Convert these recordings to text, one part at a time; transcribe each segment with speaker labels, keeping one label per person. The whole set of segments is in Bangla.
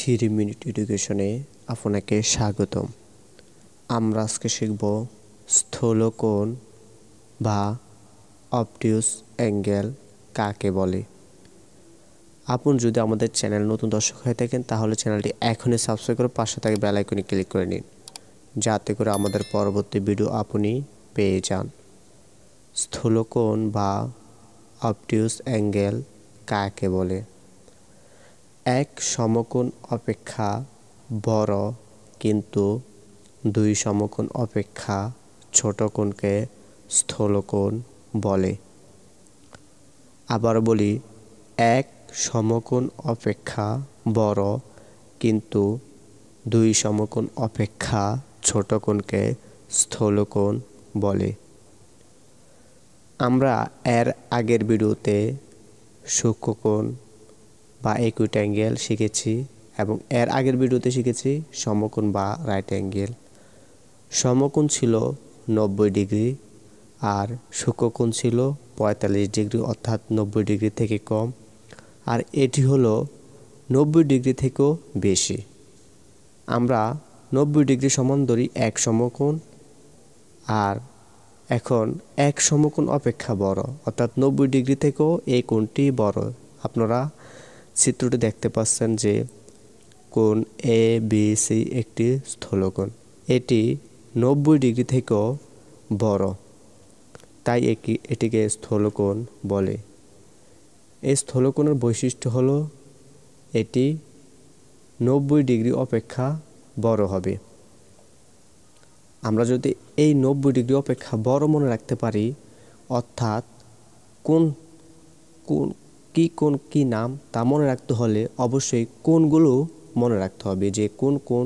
Speaker 1: 3 মিনিট এডুকেশনে আপনাকে স্বাগতম। আমরা আজকে শিখব স্থূলকোণ বা অবটিউস অ্যাঙ্গেল কাকে বলে। আপনি যদি আমাদের চ্যানেল নতুন দর্শক হয়ে থাকেন তাহলে চ্যানেলটি এখনই সাবস্ক্রাইব করে পাশে থাকা বেল আইকনে ক্লিক করে নিন, যাতে করে আমাদের পরবর্তী ভিডিও আপনি পেয়ে যান। স্থূলকোণ বা অবটিউস অ্যাঙ্গেল কাকে বলে? এক সমকোণ অপেক্ষা বড় কিন্তু দুই সমকোণ অপেক্ষা ছোট কোণকে স্থূলকোণ বলে। আবার বলি, এক সমকোণ অপেক্ষা বড় কিন্তু দুই সমকোণ অপেক্ষা ছোট কোণকে স্থূলকোণ বলে। আমরা এর আগের ভিডিওতে সূক্ষ্মকোণ বা একুইট অ্যাঙ্গেল শিখেছি এবং এর আগের ভিডিওতে শিখেছি সমকোণ বা রাইট অ্যাঙ্গেল। সমকোণ ছিল 90 ডিগ্রি আর সূক্ষ্মকোণ ছিল 45 ডিগ্রি, অর্থাৎ 90 ডিগ্রি থেকে কম, আর এটি হলো 90 ডিগ্রি থেকেও বেশি। আমরা 90 ডিগ্রি সমান ধরি এক সমকোণ, আর এখন এক সমকোণ অপেক্ষা বড় অর্থাৎ 90 ডিগ্রি থেকেও এই কোণটি বড়। আপনারা চিত্রটি দেখতে পাচ্ছেন যে কোণ এ বি সি একটি স্থূলকোণ, এটি 90 ডিগ্রি থেকেও বড়, তাই এটিকে স্থূলকোণ বলে। এই স্থূলকোণের বৈশিষ্ট্য হলো এটি 90 ডিগ্রি অপেক্ষা বড় হবে। আমরা যদি এই 90 ডিগ্রি অপেক্ষা বড় মনে রাখতে পারি, অর্থাৎ কোন কি নাম তা মনে রাখতে হলে অবশ্যই কোণগুলো মনে রাখতে হবে, যে কোন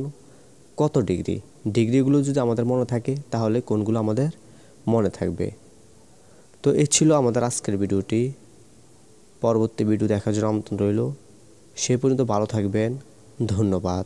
Speaker 1: কত ডিগ্রি। ডিগ্রিগুলো যদি আমাদের মনে থাকে তাহলে কোণগুলো আমাদের মনে থাকবে। তো এই ছিল আমাদের আজকের ভিডিওটি। পরবর্তী ভিডিও দেখার জন্য আমন্ত্রণ রইল। সে পর্যন্ত ভালো থাকবেন। ধন্যবাদ।